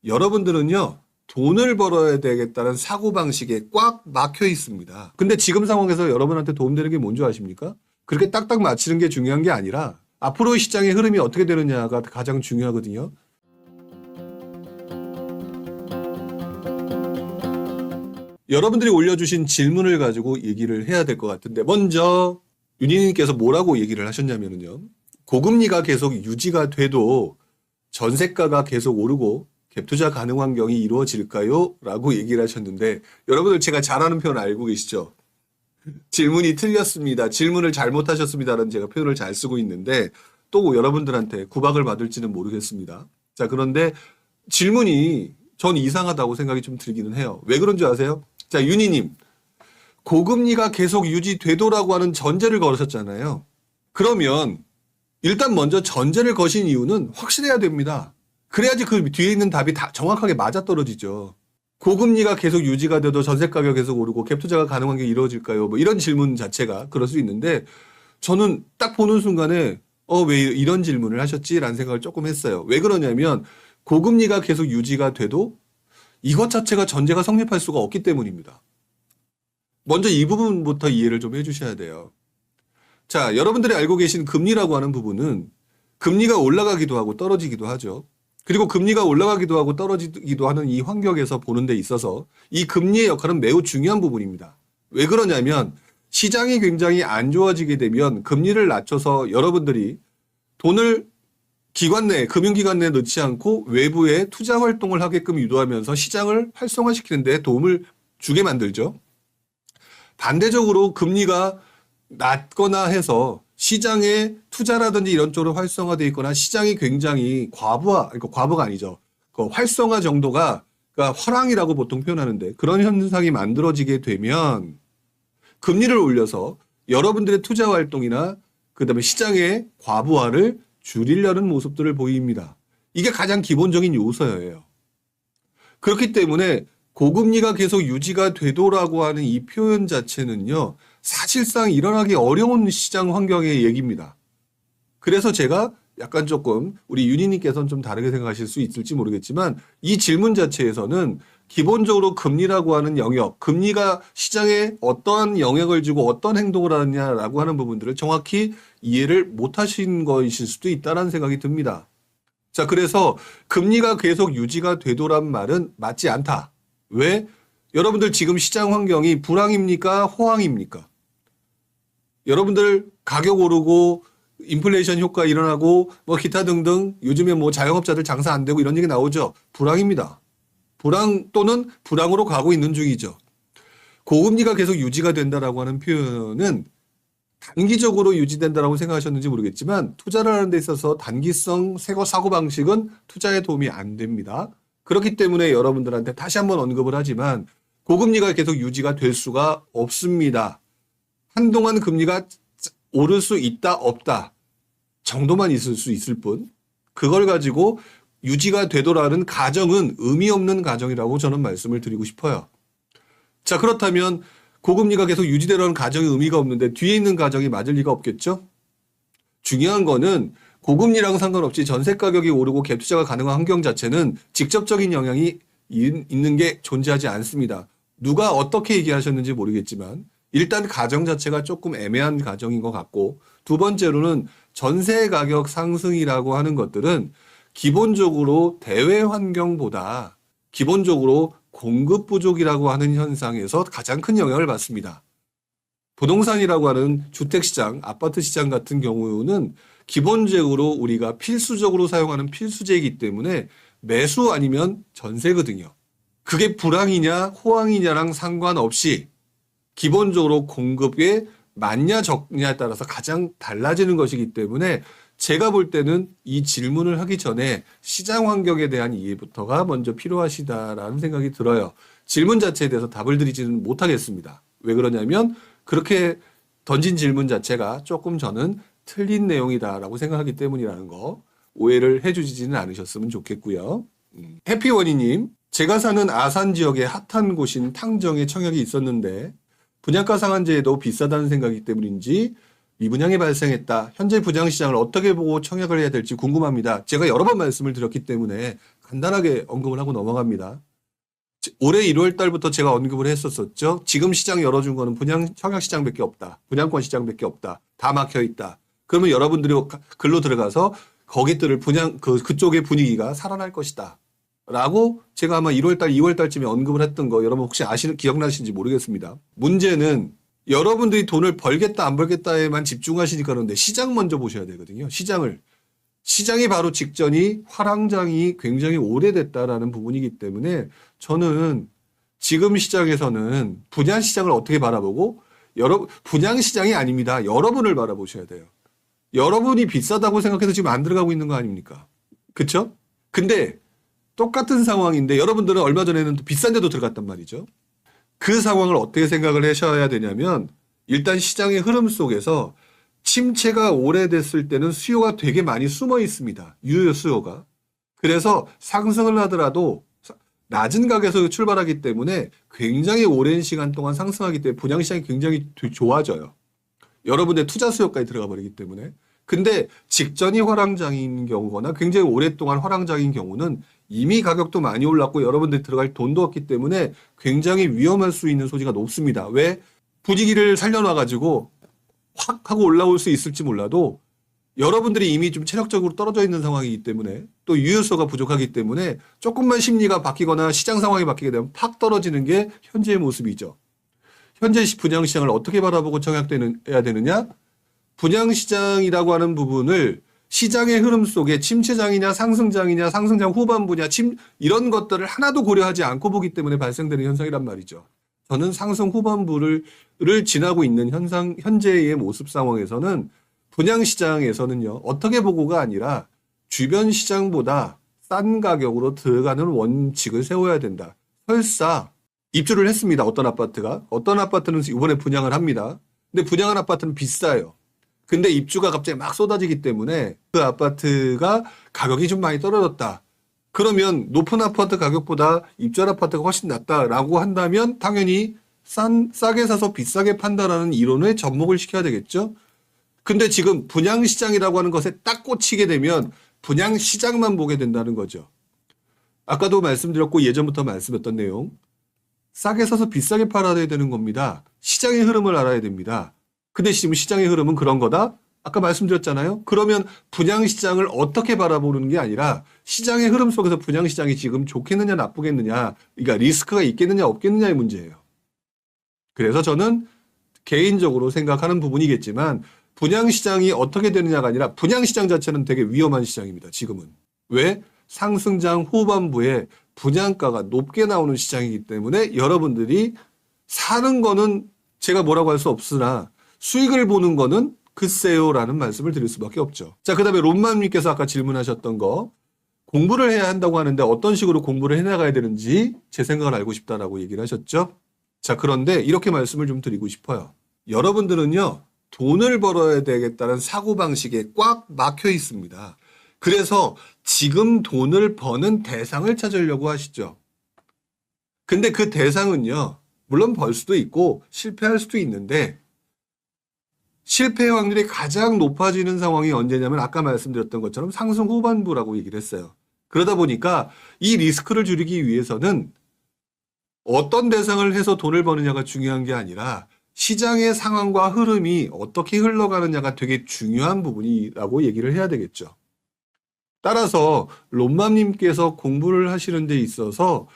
여러분들은요, 돈을 벌어야 되겠다는 사고방식에 꽉 막혀 있습니다. 근데 지금 상황에서 여러분한테 도움되는 게 뭔지 아십니까? 그렇게 딱딱 맞히는 게 중요한 게 아니라 앞으로의 시장의 흐름이 어떻게 되느냐가 가장 중요하거든요. 여러분들이 올려주신 질문을 가지고 얘기를 해야 될 것 같은데, 먼저 윤희님께서 뭐라고 얘기를 하셨냐면요. 고금리가 계속 유지가 돼도 전세가가 계속 오르고 갭투자 가능 환경이 이루어질까요? 라고 얘기를 하셨는데, 여러분들 제가 잘하는 표현 알고 계시죠? 질문이 틀렸습니다. 질문을 잘못하셨습니다라는 제가 표현을 잘 쓰고 있는데, 또 여러분들한테 구박을 받을지는 모르겠습니다. 자, 그런데 질문이 전 이상하다고 생각이 좀 들기는 해요. 왜 그런 줄 아세요? 자, 윤희님, 고금리가 계속 유지되도라고 하는 전제를 걸으셨잖아요. 그러면 일단 먼저 전제를 거신 이유는 확실해야 됩니다. 그래야지 그 뒤에 있는 답이 다 정확하게 맞아떨어지죠. 고금리가 계속 유지가 돼도 전세 가격이 계속 오르고 갭투자가 가능한 게 이루어질까요? 뭐 이런 질문 자체가 그럴 수 있는데, 저는 딱 보는 순간에 왜 이런 질문을 하셨지라는 생각을 조금 했어요. 왜 그러냐면 고금리가 계속 유지가 돼도 이것 자체가 전제가 성립할 수가 없기 때문입니다. 먼저 이 부분부터 이해를 좀 해주셔야 돼요. 자, 여러분들이 알고 계신 금리라고 하는 부분은 금리가 올라가기도 하고 떨어지기도 하죠. 그리고 금리가 올라가기도 하고 떨어지기도 하는 이 환경에서 보는 데 있어서 이 금리의 역할은 매우 중요한 부분입니다. 왜 그러냐면 시장이 굉장히 안 좋아지게 되면 금리를 낮춰서 여러분들이 돈을 기관 내에, 금융기관 내에 넣지 않고 외부에 투자 활동을 하게끔 유도하면서 시장을 활성화시키는 데 도움을 주게 만들죠. 반대적으로 금리가 낮거나 해서 시장에 투자라든지 이런 쪽으로 활성화되어 있거나 시장이 굉장히 과부가 아니죠. 그 활성화 정도가, 그러니까 화랑이라고 보통 표현하는데, 그런 현상이 만들어지게 되면 금리를 올려서 여러분들의 투자 활동이나 그다음에 시장의 과부하를 줄이려는 모습들을 보입니다. 이게 가장 기본적인 요소예요. 그렇기 때문에 고금리가 계속 유지가 되도라고 하는 이 표현 자체는요, 사실상 일어나기 어려운 시장 환경의 얘기입니다. 그래서 제가 약간 조금 우리 윤희님께서는 좀 다르게 생각하실 수 있을지 모르겠지만, 이 질문 자체에서는 기본적으로 금리라고 하는 영역, 금리가 시장에 어떠한 영향을 주고 어떤 행동을 하느냐라고 하는 부분들을 정확히 이해를 못 하신 것일 수도 있다는 생각이 듭니다. 자, 그래서 금리가 계속 유지가 되도란 말은 맞지 않다. 왜? 여러분들 지금 시장 환경이 불황입니까? 호황입니까? 여러분들 가격 오르고 인플레이션 효과 일어나고 뭐 기타 등등 요즘에 뭐 자영업자들 장사 안 되고 이런 얘기 나오죠. 불황입니다. 불황 또는 불황으로 가고 있는 중이죠. 고금리가 계속 유지가 된다라고 하는 표현은 단기적으로 유지된다라고 생각하셨는지 모르겠지만, 투자를 하는 데 있어서 단기성 사고방식은 투자에 도움이 안 됩니다. 그렇기 때문에 여러분들한테 다시 한번 언급을 하지만 고금리가 계속 유지가 될 수가 없습니다. 한동안 금리가 오를 수 있다 없다 정도만 있을 수 있을 뿐, 그걸 가지고 유지가 되더라는 가정은 의미 없는 가정이라고 저는 말씀을 드리고 싶어요. 자, 그렇다면 고금리가 계속 유지되라는 가정이 의미가 없는데 뒤에 있는 가정이 맞을 리가 없겠죠? 중요한 거는 고금리랑 상관없이 전세 가격이 오르고 갭투자가 가능한 환경 자체는 직접적인 영향이 있는 게 존재하지 않습니다. 누가 어떻게 얘기하셨는지 모르겠지만 일단 가정 자체가 조금 애매한 가정인 것 같고, 두 번째로는 전세 가격 상승이라고 하는 것들은 기본적으로 대외 환경보다 기본적으로 공급 부족이라고 하는 현상에서 가장 큰 영향을 받습니다. 부동산이라고 하는 주택시장, 아파트 시장 같은 경우는 기본적으로 우리가 필수적으로 사용하는 필수재이기 때문에 매수 아니면 전세거든요. 그게 불황이냐 호황이냐랑 상관없이 기본적으로 공급에 많냐 적냐에 따라서 가장 달라지는 것이기 때문에 제가 볼 때는 이 질문을 하기 전에 시장 환경에 대한 이해부터가 먼저 필요하시다라는 생각이 들어요. 질문 자체에 대해서 답을 드리지는 못하겠습니다. 왜 그러냐면 그렇게 던진 질문 자체가 조금 저는 틀린 내용이다라고 생각하기 때문이라는 거 오해를 해주지는 않으셨으면 좋겠고요. 해피원이님, 제가 사는 아산 지역의 핫한 곳인 탕정에 청약이 있었는데 분양가 상한제에도 비싸다는 생각이기 때문인지 미분양이 발생했다. 현재 부장시장을 어떻게 보고 청약을 해야 될지 궁금합니다. 제가 여러 번 말씀을 드렸기 때문에 간단하게 언급을 하고 넘어갑니다. 올해 1월 달부터 제가 언급을 했었었죠. 지금 시장 열어준 거는 청약시장밖에 없다. 분양권 시장밖에 없다. 다 막혀 있다. 그러면 여러분들이 글로 들어가서 거기들을 그쪽의 분위기가 살아날 것이다. 라고 제가 아마 1월 달, 2월 달쯤에 언급을 했던 거 여러분 혹시 기억나시는지 모르겠습니다. 문제는 여러분들이 돈을 벌겠다 안 벌겠다에만 집중하시니까 그런데 시장 먼저 보셔야 되거든요. 시장이 바로 직전이 화랑장이 굉장히 오래됐다라는 부분이기 때문에 저는 지금 시장에서는 분양시장을 어떻게 바라보고 분양시장이 아닙니다. 여러분을 바라보셔야 돼요. 여러분이 비싸다고 생각해서 지금 안 들어가고 있는 거 아닙니까? 그쵸? 근데 똑같은 상황인데 여러분들은 얼마 전에는 비싼 데도 들어갔단 말이죠. 그 상황을 어떻게 생각을 하셔야 되냐면 일단 시장의 흐름 속에서 침체가 오래됐을 때는 수요가 되게 많이 숨어 있습니다. 유효 수요가. 그래서 상승을 하더라도 낮은 가격에서 출발하기 때문에 굉장히 오랜 시간 동안 상승하기 때문에 분양시장이 굉장히 좋아져요. 여러분의 투자 수요까지 들어가 버리기 때문에. 근데 직전이 화랑장인 경우거나 굉장히 오랫동안 화랑장인 경우는 이미 가격도 많이 올랐고 여러분들이 들어갈 돈도 없기 때문에 굉장히 위험할 수 있는 소지가 높습니다. 왜? 분위기를 살려놔가지고 확 하고 올라올 수 있을지 몰라도 여러분들이 이미 좀 체력적으로 떨어져 있는 상황이기 때문에 또 유효수가 부족하기 때문에 조금만 심리가 바뀌거나 시장 상황이 바뀌게 되면 팍 떨어지는 게 현재의 모습이죠. 현재 분양시장을 어떻게 바라보고 청약해야 되느냐? 분양시장이라고 하는 부분을 시장의 흐름 속에 침체장이냐 상승장이냐 상승장 후반부냐 이런 것들을 하나도 고려하지 않고 보기 때문에 발생되는 현상이란 말이죠. 저는 상승 후반부를 지나고 있는 현재의 모습 상황에서는 분양시장에서는요, 어떻게 보고가 아니라 주변 시장보다 싼 가격으로 들어가는 원칙을 세워야 된다. 설사 입주를 했습니다. 어떤 아파트는 이번에 분양을 합니다. 근데 분양한 아파트는 비싸요. 근데 입주가 갑자기 막 쏟아지기 때문에 그 아파트가 가격이 좀 많이 떨어졌다. 그러면 높은 아파트 가격보다 입주한 아파트가 훨씬 낫다라고 한다면 당연히 싸게 사서 비싸게 판다라는 이론에 접목을 시켜야 되겠죠. 근데 지금 분양시장이라고 하는 것에 딱 꽂히게 되면 분양시장만 보게 된다는 거죠. 아까도 말씀드렸고 예전부터 말씀했던 내용. 싸게 사서 비싸게 팔아야 되는 겁니다. 시장의 흐름을 알아야 됩니다. 근데 지금 시장의 흐름은 그런 거다? 아까 말씀드렸잖아요. 그러면 분양시장을 어떻게 바라보는 게 아니라 시장의 흐름 속에서 분양시장이 지금 좋겠느냐 나쁘겠느냐, 그러니까 리스크가 있겠느냐 없겠느냐의 문제예요. 그래서 저는 개인적으로 생각하는 부분이겠지만 분양시장이 어떻게 되느냐가 아니라 분양시장 자체는 되게 위험한 시장입니다. 지금은. 왜? 상승장 후반부에 분양가가 높게 나오는 시장이기 때문에 여러분들이 사는 거는 제가 뭐라고 할 수 없으나 수익을 보는 거는 글쎄요라는 말씀을 드릴 수밖에 없죠. 자, 그 다음에 롬맘님께서 아까 질문하셨던 거 공부를 해야 한다고 하는데 어떤 식으로 공부를 해나가야 되는지 제 생각을 알고 싶다라고 얘기를 하셨죠. 자, 그런데 이렇게 말씀을 좀 드리고 싶어요. 여러분들은요, 돈을 벌어야 되겠다는 사고방식에 꽉 막혀 있습니다. 그래서 지금 돈을 버는 대상을 찾으려고 하시죠. 근데 그 대상은요, 물론 벌 수도 있고 실패할 수도 있는데 실패 확률이 가장 높아지는 상황이 언제냐면 아까 말씀드렸던 것처럼 상승 후반부라고 얘기를 했어요. 그러다 보니까 이 리스크를 줄이기 위해서는 어떤 대상을 해서 돈을 버느냐가 중요한 게 아니라 시장의 상황과 흐름이 어떻게 흘러가느냐가 되게 중요한 부분이라고 얘기를 해야 되겠죠. 따라서 롬맘님께서 공부를 하시는 데 있어서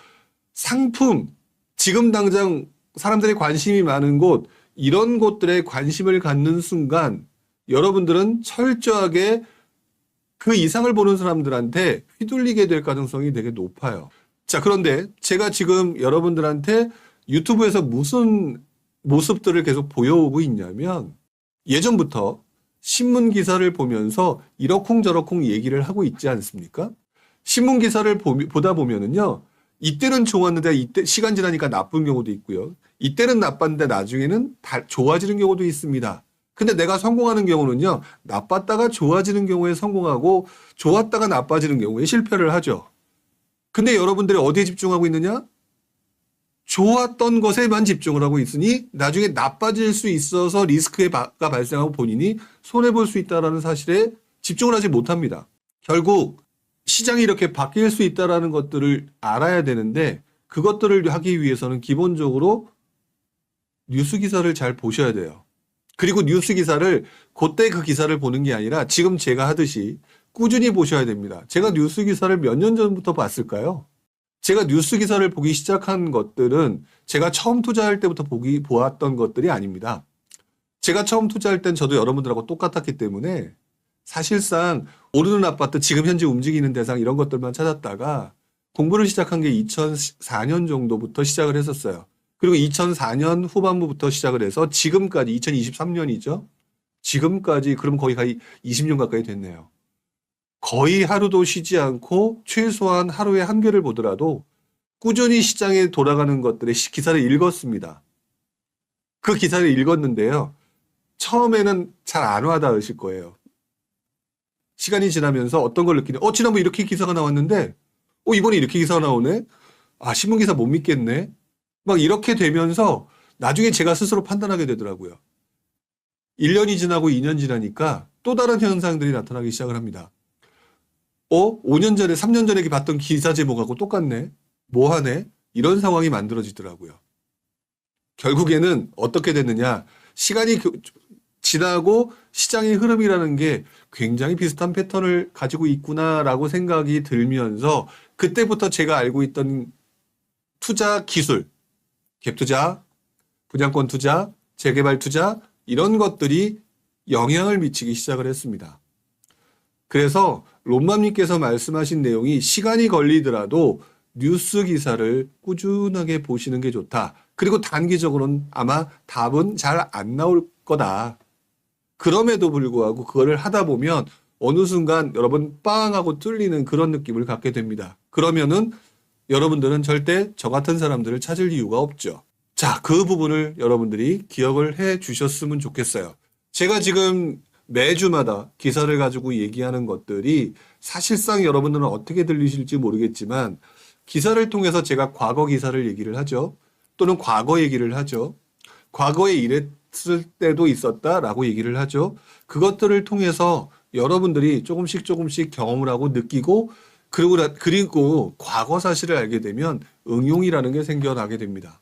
상품, 지금 당장 사람들이 관심이 많은 곳, 이런 곳들에 관심을 갖는 순간 여러분들은 철저하게 그 이상을 보는 사람들한테 휘둘리게 될 가능성이 되게 높아요. 자, 그런데 제가 지금 여러분들한테 유튜브에서 무슨 모습들을 계속 보여오고 있냐면 예전부터 신문 기사를 보면서 이러쿵저러쿵 얘기를 하고 있지 않습니까? 신문 기사를 보다 보면은요, 이때는 좋았는데 이때 시간 지나니까 나쁜 경우도 있고요. 이때는 나빴는데 나중에는 좋아지는 경우도 있습니다. 근데 내가 성공하는 경우는요, 나빴다가 좋아지는 경우에 성공하고 좋았다가 나빠지는 경우에 실패를 하죠. 근데 여러분들이 어디에 집중하고 있느냐? 좋았던 것에만 집중을 하고 있으니 나중에 나빠질 수 있어서 리스크가 발생하고 본인이 손해볼 수 있다는 사실에 집중을 하지 못합니다. 결국 시장이 이렇게 바뀔 수 있다라는 것들을 알아야 되는데 그것들을 하기 위해서는 기본적으로 뉴스 기사를 잘 보셔야 돼요. 그리고 뉴스 기사를 그때 그 기사를 보는 게 아니라 지금 제가 하듯이 꾸준히 보셔야 됩니다. 제가 뉴스 기사를 몇 년 전부터 봤을까요? 제가 뉴스 기사를 보기 시작한 것들은 제가 처음 투자할 때부터 보았던 것들이 아닙니다. 제가 처음 투자할 땐 저도 여러분들하고 똑같았기 때문에 사실상 오르는 아파트 지금 현재 움직이는 대상 이런 것들만 찾았다가 공부를 시작한 게 2004년 정도부터 시작을 했었어요. 그리고 2004년 후반부부터 시작을 해서 지금까지 2023년이죠. 지금까지 그럼 거의 20년 가까이 됐네요. 거의 하루도 쉬지 않고 최소한 하루에 한 개를 보더라도 꾸준히 시장에 돌아가는 것들의 기사를 읽었습니다. 그 기사를 읽었는데요. 처음에는 잘 안 와닿으실 거예요. 시간이 지나면서 어떤 걸 느끼냐. 지난번 이렇게 기사가 나왔는데, 이번에 이렇게 기사가 나오네? 신문기사 못 믿겠네? 막 이렇게 되면서 나중에 제가 스스로 판단하게 되더라고요. 1년이 지나고 2년 지나니까 또 다른 현상들이 나타나기 시작을 합니다. 5년 전에, 3년 전에 봤던 기사 제목하고 똑같네? 뭐하네? 이런 상황이 만들어지더라고요. 결국에는 어떻게 됐느냐. 시간이 지나고 시장의 흐름이라는 게 굉장히 비슷한 패턴을 가지고 있구나라고 생각이 들면서 그때부터 제가 알고 있던 투자 기술, 갭 투자, 분양권 투자, 재개발 투자 이런 것들이 영향을 미치기 시작을 했습니다. 그래서 롬맘님께서 말씀하신 내용이 시간이 걸리더라도 뉴스 기사를 꾸준하게 보시는 게 좋다. 그리고 단기적으로는 아마 답은 잘 안 나올 거다. 그럼에도 불구하고 그거를 하다 보면 어느 순간 여러분 빵 하고 뚫리는 그런 느낌을 갖게 됩니다. 그러면은 여러분들은 절대 저 같은 사람들을 찾을 이유가 없죠. 자, 그 부분을 여러분들이 기억을 해 주셨으면 좋겠어요. 제가 지금 매주마다 기사를 가지고 얘기하는 것들이 사실상 여러분들은 어떻게 들리실지 모르겠지만 기사를 통해서 제가 과거 기사를 얘기를 하죠. 또는 과거 얘기를 하죠. 과거에 이랬을 때도 있었다라고 얘기를 하죠. 그것들을 통해서 여러분들이 조금씩 경험을 하고 느끼고 그리고 과거 사실을 알게 되면 응용이라는 게 생겨나게 됩니다.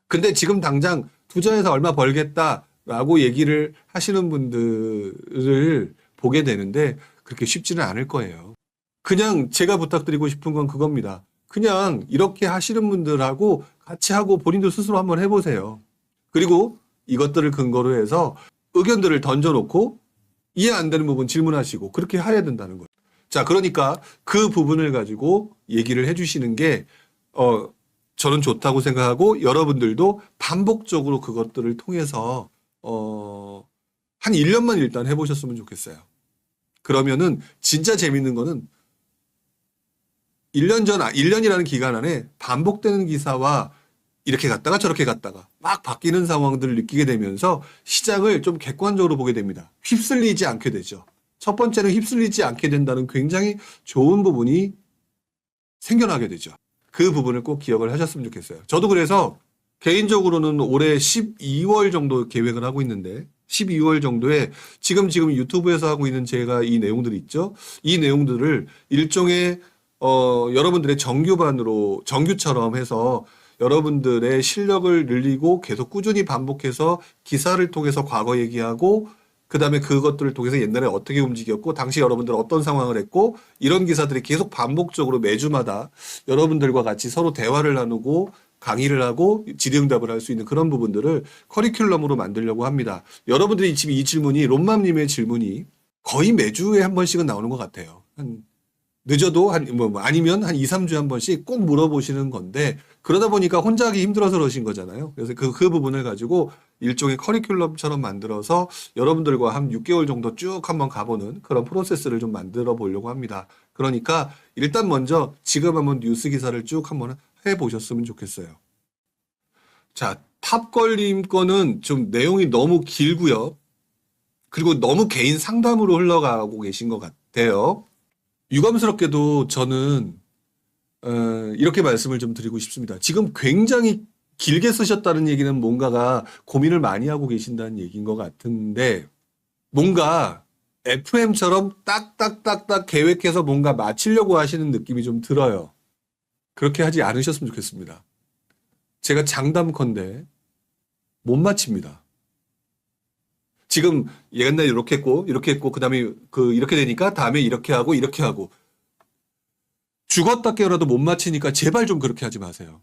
근데 지금 당장 투자해서 얼마 벌겠다라고 얘기를 하시는 분들을 보게 되는데 그렇게 쉽지는 않을 거예요. 그냥 제가 부탁드리고 싶은 건 그겁니다. 그냥 이렇게 하시는 분들하고 같이 하고 본인도 스스로 한번 해보세요. 그리고 이것들을 근거로 해서 의견들을 던져놓고 이해 안 되는 부분 질문하시고 그렇게 해야 된다는 거예요. 자, 그러니까 그 부분을 가지고 얘기를 해주시는 게 저는 좋다고 생각하고 여러분들도 반복적으로 그것들을 통해서 한 1년만 일단 해보셨으면 좋겠어요. 그러면은 진짜 재밌는 거는 1년이라는 기간 안에 반복되는 기사와 이렇게 갔다가 저렇게 갔다가 막 바뀌는 상황들을 느끼게 되면서 시장을 좀 객관적으로 보게 됩니다. 휩쓸리지 않게 되죠. 첫 번째는 휩쓸리지 않게 된다는 굉장히 좋은 부분이 생겨나게 되죠. 그 부분을 꼭 기억을 하셨으면 좋겠어요. 저도 그래서 개인적으로는 올해 12월 정도 계획을 하고 있는데 12월 정도에 지금 유튜브에서 하고 있는 제가 이 내용들이 있죠. 이 내용들을 일종의 여러분들의 정규처럼 해서 여러분들의 실력을 늘리고 계속 꾸준히 반복해서 기사를 통해서 과거 얘기하고 그 다음에 그것들을 통해서 옛날에 어떻게 움직였고 당시 여러분들 어떤 상황을 했고 이런 기사들이 계속 반복적으로 매주마다 여러분들과 같이 서로 대화를 나누고 강의를 하고 질의응답을 할 수 있는 그런 부분들을 커리큘럼으로 만들려고 합니다. 여러분들이 지금 이 질문이 롬맘님의 질문이 거의 매주에 한 번씩은 나오는 것 같아요. 늦어도 아니면 한 2, 3주에 한 번씩 꼭 물어보시는 건데 그러다 보니까 혼자 하기 힘들어서 그러신 거잖아요. 그래서 그 부분을 가지고 일종의 커리큘럼처럼 만들어서 여러분들과 한 6개월 정도 쭉 한번 가보는 그런 프로세스를 좀 만들어 보려고 합니다. 그러니까 일단 먼저 지금 한번 뉴스 기사를 쭉 한번 해보셨으면 좋겠어요. 자, 탑걸림 거는 좀 내용이 너무 길고요. 그리고 너무 개인 상담으로 흘러가고 계신 것 같아요. 유감스럽게도 저는 이렇게 말씀을 좀 드리고 싶습니다. 지금 굉장히 길게 쓰셨다는 얘기는 뭔가가 고민을 많이 하고 계신다는 얘기인 것 같은데 뭔가 FM처럼 딱딱딱딱 계획해서 뭔가 마치려고 하시는 느낌이 좀 들어요. 그렇게 하지 않으셨으면 좋겠습니다. 제가 장담컨대 못 마칩니다. 지금 옛날에 이렇게 했고 그다음에 이렇게 되니까 다음에 이렇게 하고 죽었다 깨어나도 못 마치니까 제발 좀 그렇게 하지 마세요.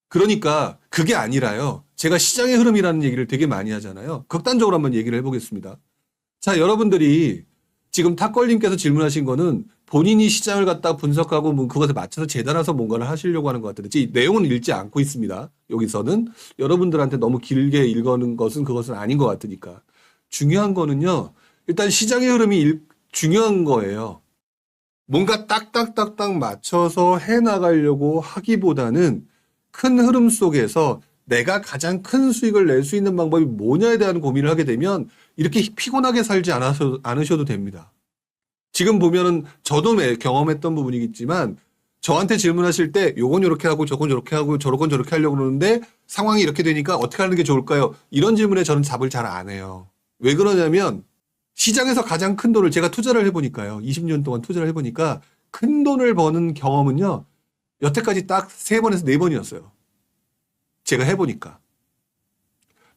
그러니까 그게 아니라요. 제가 시장의 흐름이라는 얘기를 되게 많이 하잖아요. 극단적으로 한번 얘기를 해보겠습니다. 자, 여러분들이 지금 탁걸님께서 질문하신 거는 본인이 시장을 갖다 분석하고 뭐 그것에 맞춰서 재단해서 뭔가를 하시려고 하는 것 같은데 이 내용은 읽지 않고 있습니다. 여기서는 여러분들한테 너무 길게 읽는 것은 그것은 아닌 것 같으니까. 중요한 거는요. 일단 시장의 흐름이 중요한 거예요. 뭔가 딱딱딱딱 맞춰서 해나가려고 하기보다는 큰 흐름 속에서 내가 가장 큰 수익을 낼 수 있는 방법이 뭐냐에 대한 고민을 하게 되면 이렇게 피곤하게 살지 않으셔도 됩니다. 지금 보면은 저도 경험했던 부분이겠지만 저한테 질문하실 때 요건 요렇게 하고 저건 요렇게 하고 저건 저렇게 하려고 그러는데 상황이 이렇게 되니까 어떻게 하는 게 좋을까요? 이런 질문에 저는 답을 잘 안 해요. 왜 그러냐면 시장에서 가장 큰 돈을 제가 투자를 해보니까요. 20년 동안 투자를 해보니까 큰 돈을 버는 경험은요. 여태까지 딱 3번에서 4번이었어요. 제가 해보니까.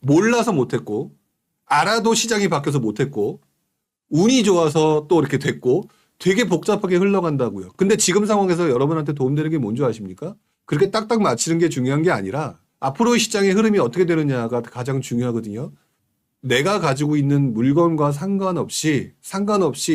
몰라서 못했고 알아도 시장이 바뀌어서 못했고 운이 좋아서 또 이렇게 됐고 되게 복잡하게 흘러간다고요. 근데 지금 상황에서 여러분한테 도움되는 게 뭔지 아십니까? 그렇게 딱딱 맞히는 게 중요한 게 아니라 앞으로의 시장의 흐름이 어떻게 되느냐가 가장 중요하거든요. 내가 가지고 있는 물건과 상관없이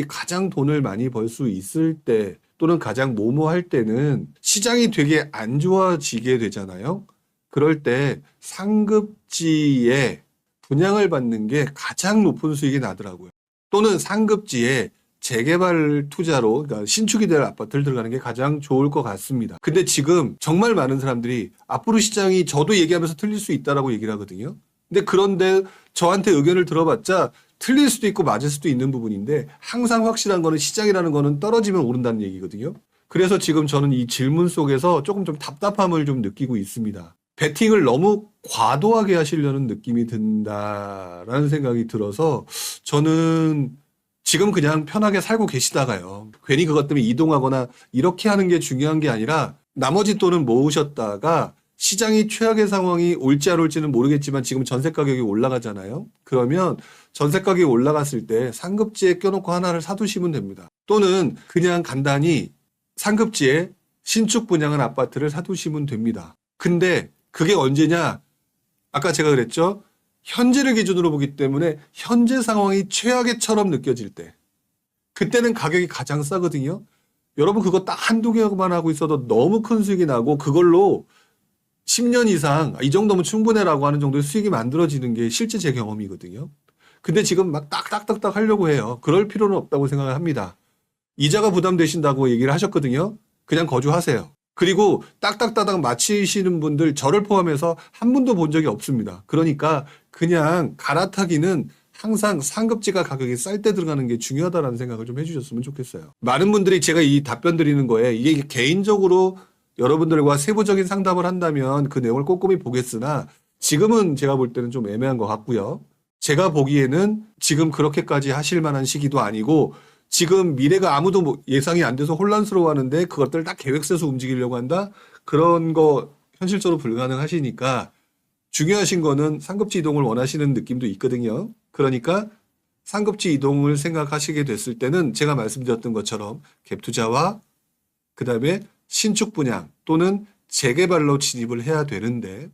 가장 돈을 많이 벌 수 있을 때 또는 가장 할 때는 시장이 되게 안 좋아지게 되잖아요. 그럴 때 상급지에 분양을 받는 게 가장 높은 수익이 나더라고요. 또는 상급지에 재개발 투자로 그러니까 신축이 될 아파트를 들어가는 게 가장 좋을 것 같습니다. 근데 지금 정말 많은 사람들이 앞으로 시장이 저도 얘기하면서 틀릴 수 있다라고 얘기를 하거든요. 그런데 저한테 의견을 들어봤자 틀릴 수도 있고 맞을 수도 있는 부분인데 항상 확실한 거는 시장이라는 거는 떨어지면 오른다는 얘기거든요. 그래서 지금 저는 이 질문 속에서 조금 좀 답답함을 좀 느끼고 있습니다. 베팅을 너무 과도하게 하시려는 느낌이 든다라는 생각이 들어서 저는 지금 그냥 편하게 살고 계시다가요. 괜히 그것 때문에 이동하거나 이렇게 하는 게 중요한 게 아니라 나머지 돈은 모으셨다가 시장이 최악의 상황이 올지 안 올지는 모르겠지만 지금 전세 가격이 올라가잖아요. 그러면 전세 가격이 올라갔을 때 상급지에 껴놓고 하나를 사두시면 됩니다. 또는 그냥 간단히 상급지에 신축 분양한 아파트를 사두시면 됩니다. 근데 그게 언제냐? 아까 제가 그랬죠? 현재를 기준으로 보기 때문에 현재 상황이 최악의처럼 느껴질 때 그때는 가격이 가장 싸거든요. 여러분 그거 딱 한두 개만 하고 있어도 너무 큰 수익이 나고 그걸로 10년 이상 이 정도면 충분해라고 하는 정도의 수익이 만들어지는 게 실제 제 경험이거든요. 근데 지금 막 딱딱딱딱 하려고 해요. 그럴 필요는 없다고 생각을 합니다. 이자가 부담되신다고 얘기를 하셨거든요. 그냥 거주하세요. 그리고 딱딱딱딱 마치시는 분들 저를 포함해서 한 분도 본 적이 없습니다. 그러니까 그냥 갈아타기는 항상 상급지가 가격이 쌀 때 들어가는 게 중요하다는 생각을 좀 해주셨으면 좋겠어요. 많은 분들이 제가 이 답변 드리는 거에 이게 개인적으로 여러분들과 세부적인 상담을 한다면 그 내용을 꼼꼼히 보겠으나 지금은 제가 볼 때는 좀 애매한 것 같고요. 제가 보기에는 지금 그렇게까지 하실 만한 시기도 아니고 지금 미래가 아무도 예상이 안 돼서 혼란스러워하는데 그것들 다 계획 세서 움직이려고 한다? 그런 거 현실적으로 불가능하시니까 중요하신 거는 상급지 이동을 원하시는 느낌도 있거든요. 그러니까 상급지 이동을 생각하시게 됐을 때는 제가 말씀드렸던 것처럼 갭 투자와 그다음에 신축 분양 또는 재개발로 진입을 해야 되는데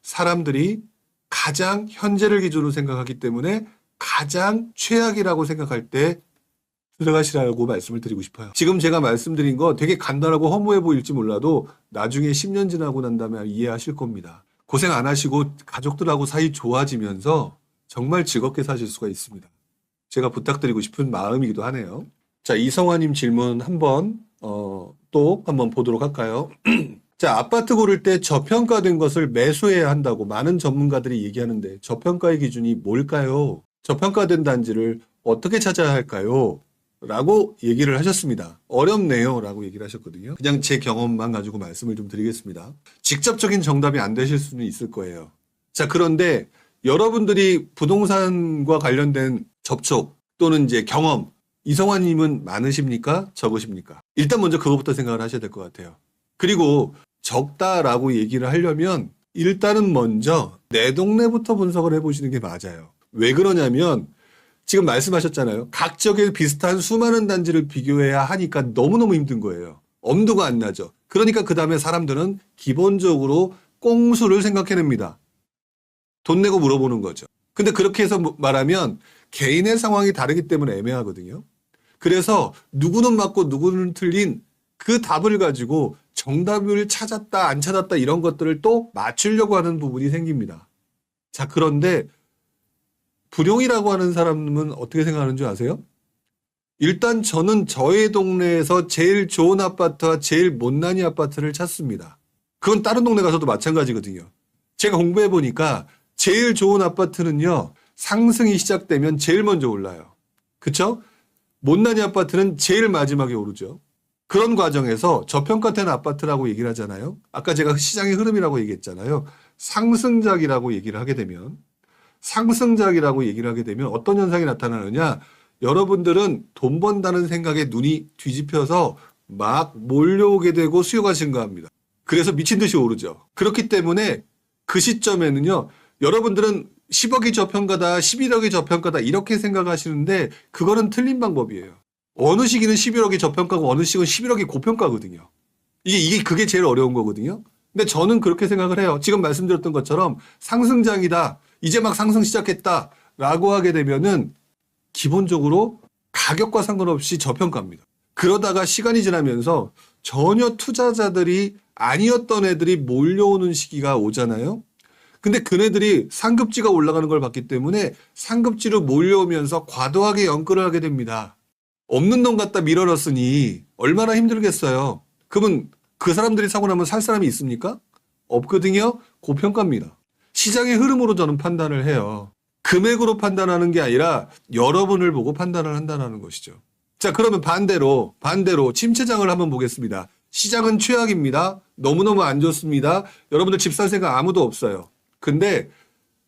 사람들이 가장 현재를 기준으로 생각하기 때문에 가장 최악이라고 생각할 때 들어가시라고 말씀을 드리고 싶어요. 지금 제가 말씀드린 거 되게 간단하고 허무해 보일지 몰라도 나중에 10년 지나고 난 다음에 이해하실 겁니다. 고생 안 하시고 가족들하고 사이 좋아지면서 정말 즐겁게 사실 수가 있습니다. 제가 부탁드리고 싶은 마음이기도 하네요. 자, 이성화님 질문 한번 또 한번 보도록 할까요? 자, 아파트 고를 때 저평가된 것을 매수해야 한다고 많은 전문가들이 얘기하는데 저평가의 기준이 뭘까요? 저평가된 단지를 어떻게 찾아야 할까요? 라고 얘기를 하셨습니다. 어렵네요 라고 얘기를 하셨거든요. 그냥 제 경험만 가지고 말씀을 좀 드리겠습니다. 직접적인 정답이 안 되실 수는 있을 거예요. 자, 그런데 여러분들이 부동산과 관련된 접촉 또는 이제 경험, 이성환님은 많으십니까? 적으십니까? 일단 먼저 그것부터 생각을 하셔야 될 것 같아요. 그리고 적다라고 얘기를 하려면 일단은 먼저 내 동네부터 분석을 해보시는 게 맞아요. 왜 그러냐면 지금 말씀하셨잖아요. 각 지역에 비슷한 수많은 단지를 비교해야 하니까 너무너무 힘든 거예요. 엄두가 안 나죠. 그러니까 그 다음에 사람들은 기본적으로 꽁수를 생각해냅니다. 돈 내고 물어보는 거죠. 근데 그렇게 해서 말하면 개인의 상황이 다르기 때문에 애매하거든요. 그래서 누구는 맞고 누구는 틀린 그 답을 가지고 정답을 찾았다 안 찾았다 이런 것들을 또 맞추려고 하는 부분이 생깁니다. 자, 그런데 불용이라고 하는 사람은 어떻게 생각하는 줄 아세요? 일단 저는 저의 동네에서 제일 좋은 아파트와 제일 못난이 아파트를 찾습니다. 그건 다른 동네 가서도 마찬가지거든요. 제가 공부해 보니까 제일 좋은 아파트는요, 상승이 시작되면 제일 먼저 올라요. 그쵸? 못난이 아파트는 제일 마지막에 오르죠. 그런 과정에서 저평가된 아파트라고 얘기를 하잖아요. 아까 제가 시장의 흐름이라고 얘기했잖아요. 상승작이라고 얘기를 하게 되면 어떤 현상이 나타나느냐? 여러분들은 돈 번다는 생각에 눈이 뒤집혀서 막 몰려오게 되고 수요가 증가합니다. 그래서 미친 듯이 오르죠. 그렇기 때문에 그 시점에는요, 여러분들은 10억이 저평가다, 11억이 저평가다 이렇게 생각하시는데 그거는 틀린 방법이에요. 어느 시기는 11억이 저평가고 어느 시기는 11억이 고평가거든요. 그게 제일 어려운 거거든요. 근데 저는 그렇게 생각을 해요. 지금 말씀드렸던 것처럼 상승장이다, 이제 막 상승 시작했다 라고 하게 되면은 기본적으로 가격과 상관없이 저평가입니다. 그러다가 시간이 지나면서 전혀 투자자들이 아니었던 애들이 몰려오는 시기가 오잖아요. 근데 그네들이 상급지가 올라가는 걸 봤기 때문에 상급지로 몰려오면서 과도하게 연끌을 하게 됩니다. 없는 돈 갖다 밀어넣었으니 얼마나 힘들겠어요. 그러면 그 사람들이 사고 나면 살 사람이 있습니까? 없거든요. 고평가입니다. 시장의 흐름으로 저는 판단을 해요. 금액으로 판단하는 게 아니라 여러분을 보고 판단을 한다는 것이죠. 자, 그러면 반대로 침체장을 한번 보겠습니다. 시장은 최악입니다. 너무너무 안 좋습니다. 여러분들 집 살 생각 아무도 없어요. 근데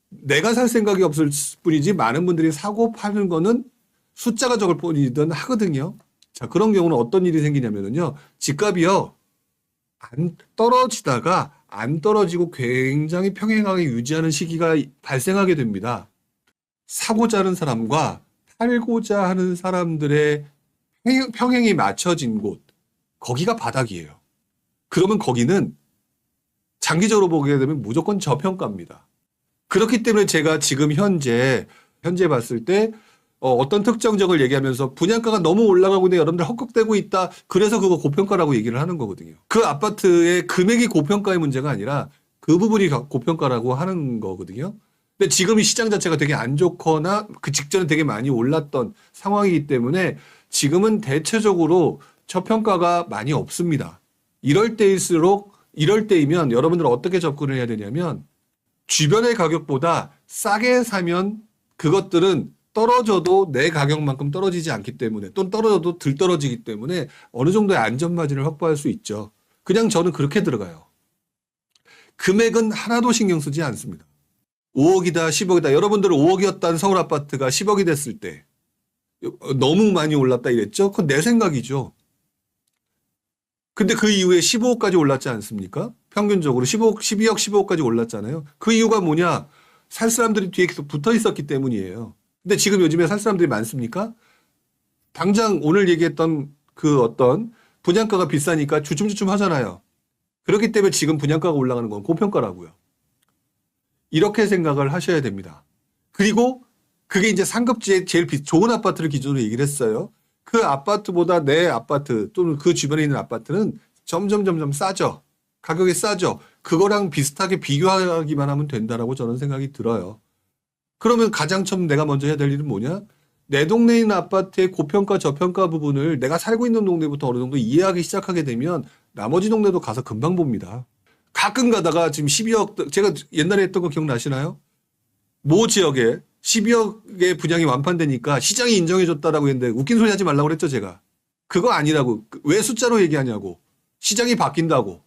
내가 살 생각이 없을 뿐이지 많은 분들이 사고 파는 거는 숫자가 적을 뿐이든 하거든요. 자, 그런 경우는 어떤 일이 생기냐면요. 집값이요, 안 떨어지다가 안 떨어지고 굉장히 평행하게 유지하는 시기가 발생하게 됩니다. 사고자 하는 사람과 팔고자 하는 사람들의 평행이 맞춰진 곳, 거기가 바닥이에요. 그러면 거기는 장기적으로 보게 되면 무조건 저평가입니다. 그렇기 때문에 제가 지금 현재 봤을 때 어떤 특정적을 얘기하면서 분양가가 너무 올라가고 있는데 여러분들 헛걱대고 있다. 그래서 그거 고평가라고 얘기를 하는 거거든요. 그 아파트의 금액이 고평가의 문제가 아니라 그 부분이 고평가라고 하는 거거든요. 근데 지금 이 시장 자체가 되게 안 좋거나 그 직전에 되게 많이 올랐던 상황이기 때문에 지금은 대체적으로 저평가가 많이 없습니다. 이럴 때이면 여러분들은 어떻게 접근을 해야 되냐면 주변의 가격보다 싸게 사면 그것들은 떨어져도 내 가격만큼 떨어지지 않기 때문에, 또는 떨어져도 덜 떨어지기 때문에 어느 정도의 안전마진을 확보할 수 있죠. 그냥 저는 그렇게 들어가요. 금액은 하나도 신경 쓰지 않습니다. 5억이다 10억이다. 여러분들은 5억이었던 서울 아파트가 10억이 됐을 때 너무 많이 올랐다 이랬죠? 그건 내 생각이죠. 근데 그 이후에 15억까지 올랐지 않습니까? 평균적으로 15억, 12억, 15억까지 올랐잖아요. 그 이유가 뭐냐? 살 사람들이 뒤에 계속 붙어 있었기 때문이에요. 근데 지금 요즘에 살 사람들이 많습니까? 당장 오늘 얘기했던 그 어떤 분양가가 비싸니까 주춤주춤 하잖아요. 그렇기 때문에 지금 분양가가 올라가는 건 고평가라고요. 이렇게 생각을 하셔야 됩니다. 그리고 그게 이제 상급지의 제일 좋은 아파트를 기준으로 얘기를 했어요. 그 아파트보다 내 아파트 또는 그 주변에 있는 아파트는 점점 싸죠. 가격이 싸죠. 그거랑 비슷하게 비교하기만 하면 된다라고 저는 생각이 들어요. 그러면 가장 처음 내가 먼저 해야 될 일은 뭐냐? 내 동네에 있는 아파트의 고평가 저평가 부분을 내가 살고 있는 동네부터 어느 정도 이해하기 시작하게 되면 나머지 동네도 가서 금방 봅니다. 가끔 가다가 지금 12억, 제가 옛날에 했던 거 기억나시나요? 모 지역에 12억의 분양이 완판되니까 시장이 인정해줬다라고 했는데 웃긴 소리 하지 말라고 그랬죠, 제가. 그거 아니라고. 왜 숫자로 얘기하냐고. 시장이 바뀐다고.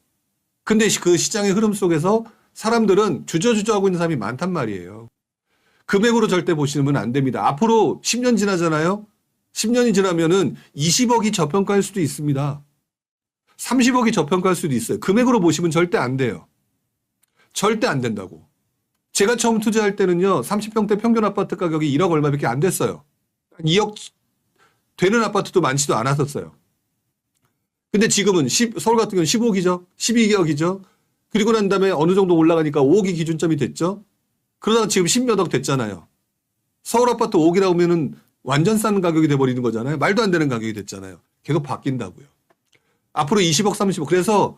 근데 그 시장의 흐름 속에서 사람들은 주저주저 하고 있는 사람이 많단 말이에요. 금액으로 절대 보시면 안 됩니다. 앞으로 10년 지나잖아요. 10년이 지나면은 20억이 저평가할 수도 있습니다. 30억이 저평가할 수도 있어요. 금액으로 보시면 절대 안 돼요. 절대 안 된다고. 제가 처음 투자할 때는요, 30평대 평균 아파트 가격이 1억 얼마밖에 안 됐어요. 2억 되는 아파트도 많지도 않았었어요. 근데 지금은 서울 같은 경우는 15억이죠. 12억이죠. 그리고 난 다음에 어느 정도 올라가니까 5억이 기준점이 됐죠. 그러다가 지금 10몇 억 됐잖아요. 서울 아파트 5억이라고 하면은 완전 싼 가격이 돼버리는 거잖아요. 말도 안 되는 가격이 됐잖아요. 계속 바뀐다고요. 앞으로 20억, 30억. 그래서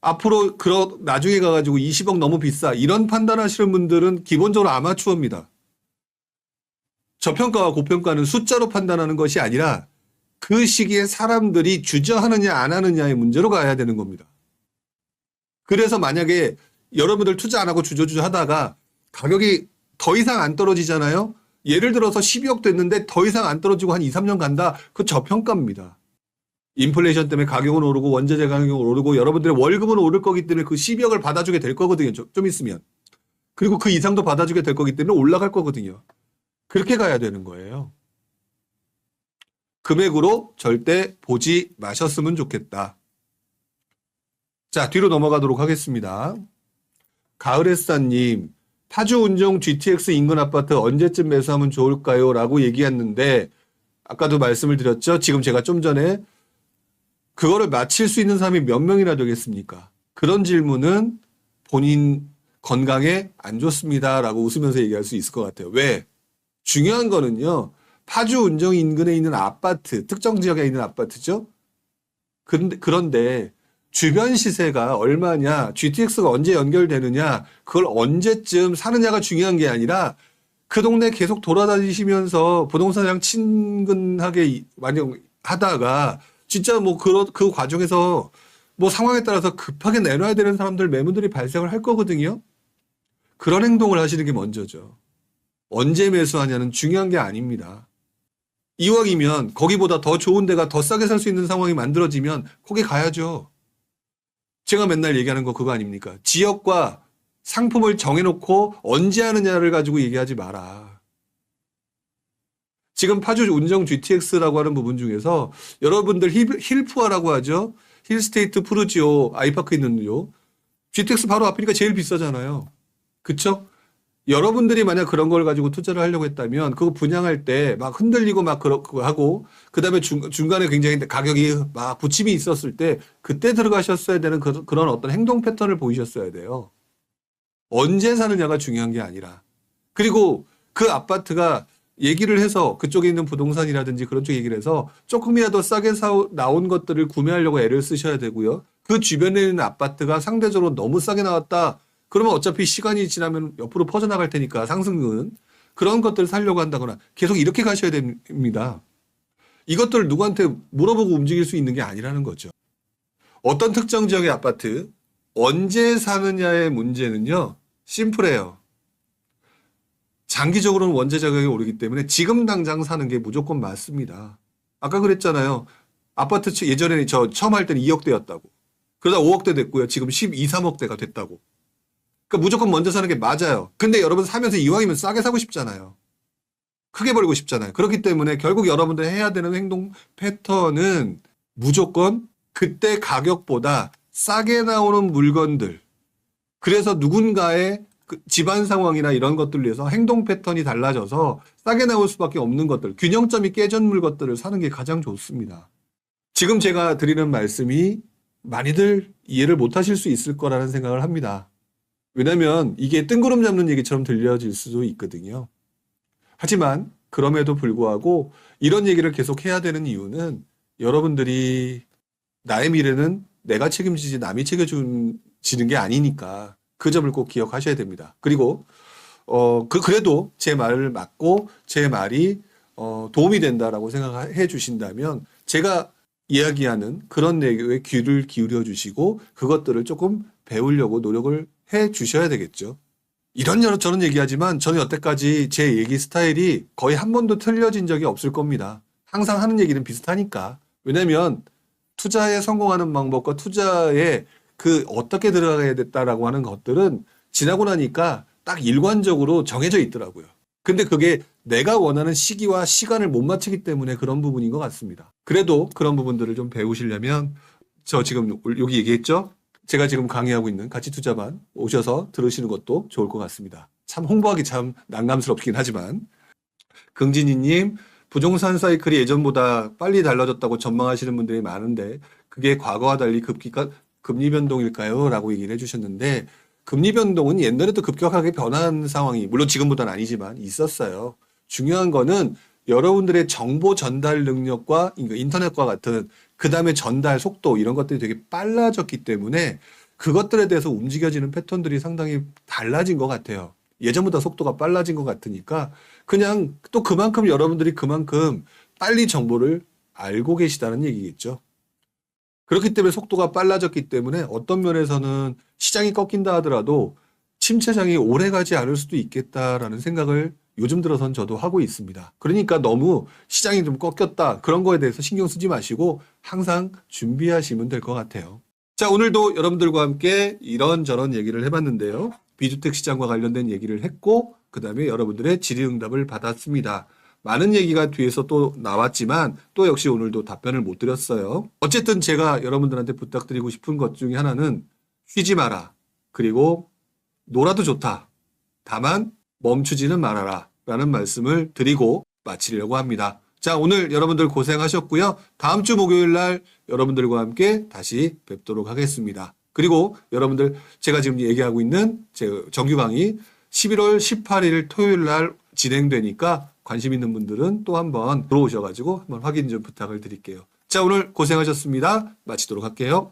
앞으로 나중에 가가지고 20억 너무 비싸. 이런 판단하시는 분들은 기본적으로 아마추어입니다. 저평가와 고평가는 숫자로 판단하는 것이 아니라 그 시기에 사람들이 주저하느냐 안 하느냐의 문제로 가야 되는 겁니다. 그래서 만약에 여러분들 투자 안 하고 주저주저 하다가 가격이 더 이상 안 떨어지잖아요. 예를 들어서 12억 됐는데 더 이상 안 떨어지고 한 2, 3년 간다. 그 저평가입니다. 인플레이션 때문에 가격은 오르고 원자재 가격은 오르고 여러분들의 월급은 오를 거기 때문에 그 12억을 받아주게 될 거거든요. 좀 있으면. 그리고 그 이상도 받아주게 될 거기 때문에 올라갈 거거든요. 그렇게 가야 되는 거예요. 금액으로 절대 보지 마셨으면 좋겠다. 자, 뒤로 넘어가도록 하겠습니다. 가을햇사님, 파주 운정 GTX 인근 아파트 언제쯤 매수하면 좋을까요? 라고 얘기했는데 아까도 말씀을 드렸죠. 지금 제가 좀 전에 그거를 맞힐 수 있는 사람이 몇 명이나 되겠습니까? 그런 질문은 본인 건강에 안 좋습니다. 라고 웃으면서 얘기할 수 있을 것 같아요. 왜? 중요한 거는요. 파주 운정 인근에 있는 아파트, 특정 지역에 있는 아파트죠. 그런데 주변 시세가 얼마냐, GTX가 언제 연결되느냐, 그걸 언제쯤 사느냐가 중요한 게 아니라 그 동네 계속 돌아다니시면서 부동산이랑 친근하게 하다가 진짜 뭐 그 과정에서 뭐 상황에 따라서 급하게 내놔야 되는 사람들, 매물들이 발생을 할 거거든요. 그런 행동을 하시는 게 먼저죠. 언제 매수하냐는 중요한 게 아닙니다. 이왕이면 거기보다 더 좋은 데가 더 싸게 살 수 있는 상황이 만들어지면 거기 가야죠. 제가 맨날 얘기하는 거 그거 아닙니까? 지역과 상품을 정해놓고 언제 하느냐를 가지고 얘기하지 마라. 지금 파주 운정 GTX라고 하는 부분 중에서 여러분들 힐푸아라고 하죠. 힐스테이트 푸르지오 아이파크 있는요. GTX 바로 앞이니까 제일 비싸잖아요. 그쵸? 여러분들이 만약 그런 걸 가지고 투자를 하려고 했다면 그거 분양할 때 막 흔들리고 막 그거 하고 그다음에 중간에 굉장히 가격이 막 부침이 있었을 때 그때 들어가셨어야 되는 그런 어떤 행동 패턴을 보이셨어야 돼요. 언제 사느냐가 중요한 게 아니라. 그리고 그 아파트가 얘기를 해서 그쪽에 있는 부동산이라든지 그런 쪽 얘기를 해서 조금이라도 싸게 나온 것들을 구매하려고 애를 쓰셔야 되고요. 그 주변에 있는 아파트가 상대적으로 너무 싸게 나왔다. 그러면 어차피 시간이 지나면 옆으로 퍼져나갈 테니까 상승은 그런 것들을 살려고 한다거나 계속 이렇게 가셔야 됩니다. 이것들을 누구한테 물어보고 움직일 수 있는 게 아니라는 거죠. 어떤 특정 지역의 아파트 언제 사느냐의 문제는요. 심플해요. 장기적으로는 원재 가격이 오르기 때문에 지금 당장 사는 게 무조건 맞습니다. 아까 그랬잖아요. 아파트 예전에 저 처음 할 때는 2억대였다고. 그러다 5억대 됐고요. 지금 12, 3억대가 됐다고. 그러니까 무조건 먼저 사는 게 맞아요. 근데 여러분 사면서 이왕이면 싸게 사고 싶잖아요. 크게 벌고 싶잖아요. 그렇기 때문에 결국 여러분들 해야 되는 행동 패턴은 무조건 그때 가격보다 싸게 나오는 물건들. 그래서 누군가의 집안 상황이나 이런 것들을 위해서 행동 패턴이 달라져서 싸게 나올 수밖에 없는 것들, 균형점이 깨진 것들을 사는 게 가장 좋습니다. 지금 제가 드리는 말씀이 많이들 이해를 못 하실 수 있을 거라는 생각을 합니다. 왜냐면 이게 뜬구름 잡는 얘기처럼 들려질 수도 있거든요. 하지만 그럼에도 불구하고 이런 얘기를 계속 해야 되는 이유는 여러분들이 나의 미래는 내가 책임지지 남이 책임지는 게 아니니까 그 점을 꼭 기억하셔야 됩니다. 그리고 그래도 제 말을 맞고 제 말이 도움이 된다라고 생각해 주신다면 제가 이야기하는 그런 내용에 귀를 기울여 주시고 그것들을 조금 배우려고 노력을 해 주셔야 되겠죠. 이런저런 저런 얘기하지만 저는 여태까지 제 얘기 스타일이 거의 한 번도 틀려진 적이 없을 겁니다. 항상 하는 얘기는 비슷하니까. 왜냐면 투자에 성공하는 방법과 투자에 어떻게 들어가야 됐다라고 하는 것들은 지나고 나니까 딱 일관적으로 정해져 있더라고요. 근데 그게 내가 원하는 시기와 시간을 못 맞추기 때문에 그런 부분인 것 같습니다. 그래도 그런 부분들을 좀 배우시려면 저 지금 여기 얘기했죠? 제가 지금 강의하고 있는 가치투자반 오셔서 들으시는 것도 좋을 것 같습니다. 참 홍보하기 참 난감스럽긴 하지만 긍진이님 부동산 사이클이 예전보다 빨리 달라졌다고 전망하시는 분들이 많은데 그게 과거와 달리 금리 변동일까요? 라고 얘기를 해주셨는데 금리 변동은 옛날에도 급격하게 변한 상황이 물론 지금보다는 아니지만 있었어요. 중요한 거는 여러분들의 정보 전달 능력과 인터넷과 같은 그 다음에 전달 속도 이런 것들이 되게 빨라졌기 때문에 그것들에 대해서 움직여지는 패턴들이 상당히 달라진 것 같아요. 예전보다 속도가 빨라진 것 같으니까 그냥 또 그만큼 여러분들이 그만큼 빨리 정보를 알고 계시다는 얘기겠죠. 그렇기 때문에 속도가 빨라졌기 때문에 어떤 면에서는 시장이 꺾인다 하더라도 침체장이 오래 가지 않을 수도 있겠다라는 생각을 요즘 들어선 저도 하고 있습니다. 그러니까 너무 시장이 좀 꺾였다 그런 거에 대해서 신경 쓰지 마시고 항상 준비하시면 될 것 같아요. 자, 오늘도 여러분들과 함께 이런저런 얘기를 해봤는데요. 비주택 시장과 관련된 얘기를 했고 그 다음에 여러분들의 질의응답을 받았습니다. 많은 얘기가 뒤에서 또 나왔지만 또 역시 오늘도 답변을 못 드렸어요. 어쨌든 제가 여러분들한테 부탁드리고 싶은 것 중에 하나는 쉬지 마라. 그리고 놀아도 좋다. 다만 멈추지는 말아라. 라는 말씀을 드리고 마치려고 합니다. 자, 오늘 여러분들 고생하셨고요. 다음 주 목요일 날 여러분들과 함께 다시 뵙도록 하겠습니다. 그리고 여러분들 제가 지금 얘기하고 있는 제 정규 강의 11월 18일 토요일 날 진행되니까 관심 있는 분들은 또 한번 들어오셔가지고 한번 확인 좀 부탁을 드릴게요. 자, 오늘 고생하셨습니다. 마치도록 할게요.